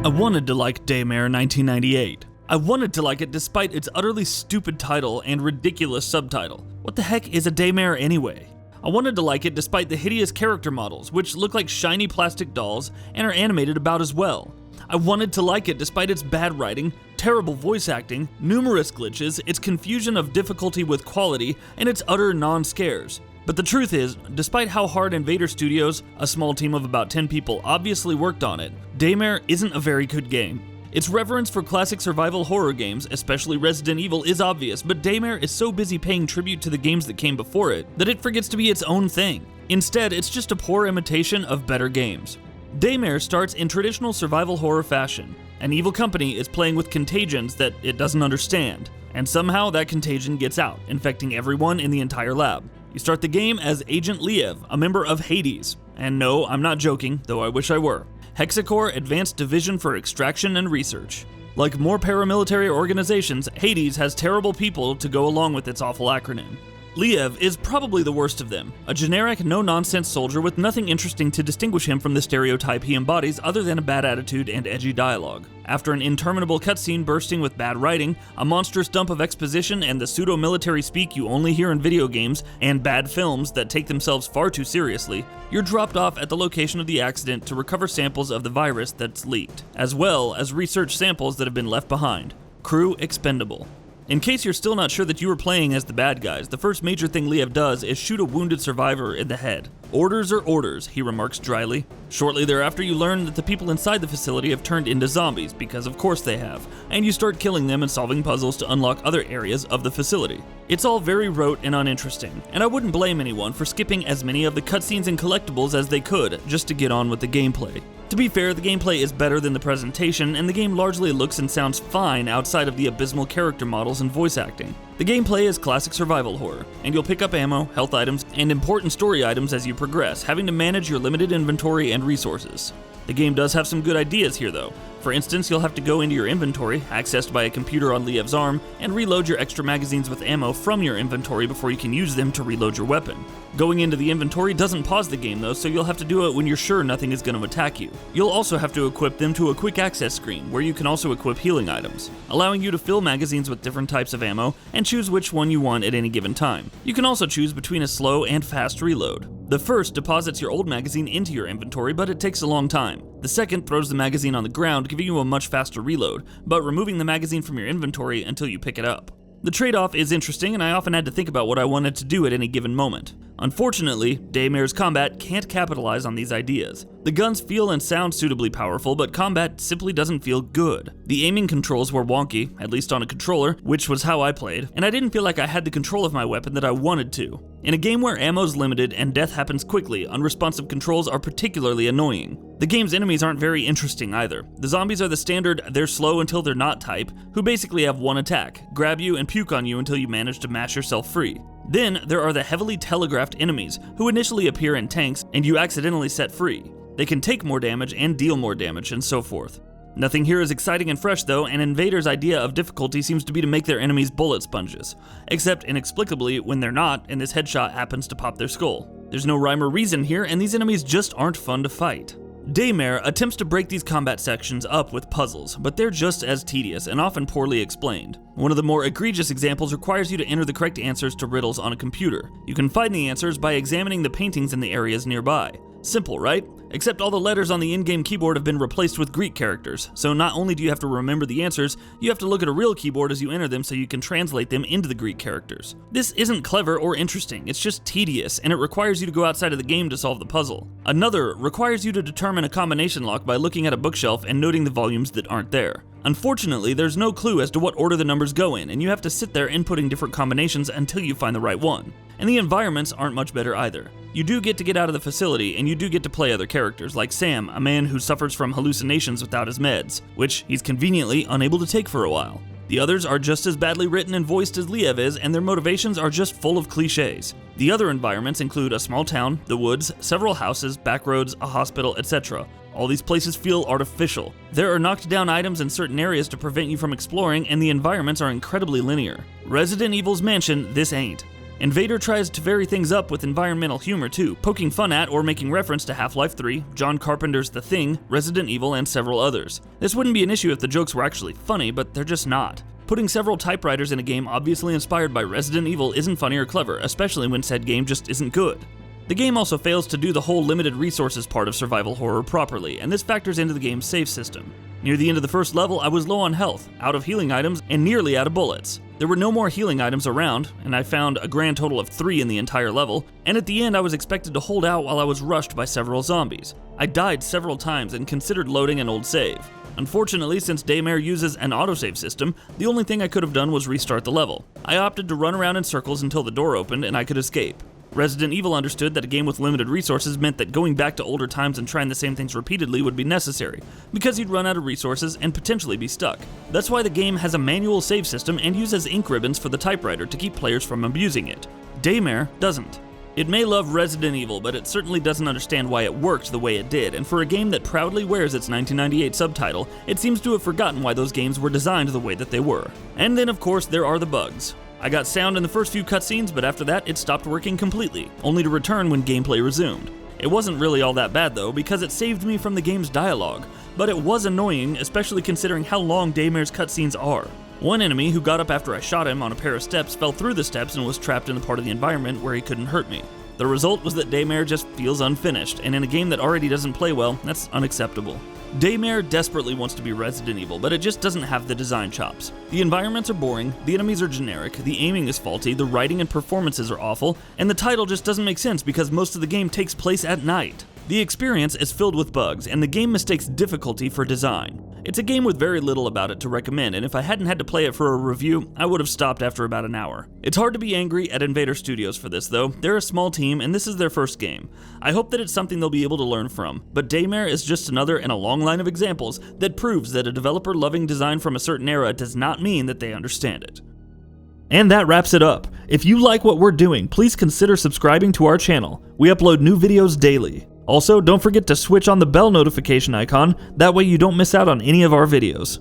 I wanted to like Daymare 1998. I wanted to like it despite its utterly stupid title and ridiculous subtitle. What the heck is a Daymare anyway? I wanted to like it despite the hideous character models, which look like shiny plastic dolls and are animated about as well. I wanted to like it despite its bad writing, terrible voice acting, numerous glitches, its confusion of difficulty with quality, and its utter non-scares. But the truth is, despite how hard Invader Studios, a small team of about 10 people, obviously worked on it, Daymare isn't a very good game. Its reverence for classic survival horror games, especially Resident Evil, is obvious, but Daymare is so busy paying tribute to the games that came before it that it forgets to be its own thing. Instead, it's just a poor imitation of better games. Daymare starts in traditional survival horror fashion. An evil company is playing with contagions that it doesn't understand, and somehow that contagion gets out, infecting everyone in the entire lab. You start the game as Agent Liev, a member of Hades. And no, I'm not joking, though I wish I were. Hexacore Advanced Division for Extraction and Research. Like more paramilitary organizations, Hades has terrible people to go along with its awful acronym. Liev is probably the worst of them, a generic, no-nonsense soldier with nothing interesting to distinguish him from the stereotype he embodies other than a bad attitude and edgy dialogue. After an interminable cutscene bursting with bad writing, a monstrous dump of exposition and the pseudo-military speak you only hear in video games, and bad films that take themselves far too seriously, you're dropped off at the location of the accident to recover samples of the virus that's leaked, as well as research samples that have been left behind. Crew expendable. In case you're still not sure that you were playing as the bad guys, the first major thing Liev does is shoot a wounded survivor in the head. Orders are orders, he remarks dryly. Shortly thereafter, you learn that the people inside the facility have turned into zombies, because of course they have, and you start killing them and solving puzzles to unlock other areas of the facility. It's all very rote and uninteresting, and I wouldn't blame anyone for skipping as many of the cutscenes and collectibles as they could, just to get on with the gameplay. To be fair, the gameplay is better than the presentation, and the game largely looks and sounds fine outside of the abysmal character models and voice acting. The gameplay is classic survival horror, and you'll pick up ammo, health items, and important story items as you progress, having to manage your limited inventory and resources. The game does have some good ideas here though. For instance, you'll have to go into your inventory, accessed by a computer on Liev's arm, and reload your extra magazines with ammo from your inventory before you can use them to reload your weapon. Going into the inventory doesn't pause the game though, so you'll have to do it when you're sure nothing is going to attack you. You'll also have to equip them to a quick access screen, where you can also equip healing items, allowing you to fill magazines with different types of ammo and choose which one you want at any given time. You can also choose between a slow and fast reload. The first deposits your old magazine into your inventory, but it takes a long time. The second throws the magazine on the ground, giving you a much faster reload, but removing the magazine from your inventory until you pick it up. The trade-off is interesting, and I often had to think about what I wanted to do at any given moment. Unfortunately, Daymare's combat can't capitalize on these ideas. The guns feel and sound suitably powerful, but combat simply doesn't feel good. The aiming controls were wonky, at least on a controller, which was how I played, and I didn't feel like I had the control of my weapon that I wanted to. In a game where ammo's limited and death happens quickly, unresponsive controls are particularly annoying. The game's enemies aren't very interesting either. The zombies are the standard "they're slow until they're not" type, who basically have one attack: grab you and puke on you until you manage to mash yourself free. Then there are the heavily telegraphed enemies, who initially appear in tanks and you accidentally set free. They can take more damage and deal more damage, and so forth. Nothing here is exciting and fresh though, and Invader's idea of difficulty seems to be to make their enemies bullet sponges. Except inexplicably, when they're not, and this headshot happens to pop their skull. There's no rhyme or reason here, and these enemies just aren't fun to fight. Daymare attempts to break these combat sections up with puzzles, but they're just as tedious and often poorly explained. One of the more egregious examples requires you to enter the correct answers to riddles on a computer. You can find the answers by examining the paintings in the areas nearby. Simple, right? Except all the letters on the in-game keyboard have been replaced with Greek characters, so not only do you have to remember the answers, you have to look at a real keyboard as you enter them so you can translate them into the Greek characters. This isn't clever or interesting, it's just tedious, and it requires you to go outside of the game to solve the puzzle. Another requires you to determine a combination lock by looking at a bookshelf and noting the volumes that aren't there. Unfortunately, there's no clue as to what order the numbers go in, and you have to sit there inputting different combinations until you find the right one. And the environments aren't much better either. You do get out of the facility, and you do get to play other characters, like Sam, a man who suffers from hallucinations without his meds, which he's conveniently unable to take for a while. The others are just as badly written and voiced as Liev is, and their motivations are just full of cliches. The other environments include a small town, the woods, several houses, back roads, a hospital, etc. All these places feel artificial. There are knocked down items in certain areas to prevent you from exploring, and the environments are incredibly linear. Resident Evil's mansion, this ain't. Invader tries to vary things up with environmental humor too, poking fun at or making reference to Half-Life 3, John Carpenter's The Thing, Resident Evil, and several others. This wouldn't be an issue if the jokes were actually funny, but they're just not. Putting several typewriters in a game obviously inspired by Resident Evil isn't funny or clever, especially when said game just isn't good. The game also fails to do the whole limited resources part of survival horror properly, and this factors into the game's save system. Near the end of the first level, I was low on health, out of healing items, and nearly out of bullets. There were no more healing items around, and I found a grand total of 3 in the entire level, and at the end I was expected to hold out while I was rushed by several zombies. I died several times and considered loading an old save. Unfortunately, since Daymare uses an autosave system, the only thing I could have done was restart the level. I opted to run around in circles until the door opened and I could escape. Resident Evil understood that a game with limited resources meant that going back to older times and trying the same things repeatedly would be necessary, because you'd run out of resources and potentially be stuck. That's why the game has a manual save system and uses ink ribbons for the typewriter to keep players from abusing it. Daymare doesn't. It may love Resident Evil, but it certainly doesn't understand why it worked the way it did, and for a game that proudly wears its 1998 subtitle, it seems to have forgotten why those games were designed the way that they were. And then of course there are the bugs. I got sound in the first few cutscenes, but after that it stopped working completely, only to return when gameplay resumed. It wasn't really all that bad though, because it saved me from the game's dialogue, but it was annoying, especially considering how long Daymare's cutscenes are. One enemy who got up after I shot him on a pair of steps fell through the steps and was trapped in the part of the environment where he couldn't hurt me. The result was that Daymare just feels unfinished, and in a game that already doesn't play well, that's unacceptable. Daymare desperately wants to be Resident Evil, but it just doesn't have the design chops. The environments are boring, the enemies are generic, the aiming is faulty, the writing and performances are awful, and the title just doesn't make sense because most of the game takes place at night. The experience is filled with bugs, and the game mistakes difficulty for design. It's a game with very little about it to recommend, and if I hadn't had to play it for a review, I would have stopped after about an hour. It's hard to be angry at Invader Studios for this though. They're a small team, and this is their first game. I hope that it's something they'll be able to learn from, but Daymare is just another in a long line of examples that proves that a developer loving design from a certain era does not mean that they understand it. And that wraps it up. If you like what we're doing, please consider subscribing to our channel. We upload new videos daily. Also, don't forget to switch on the bell notification icon, that way you don't miss out on any of our videos.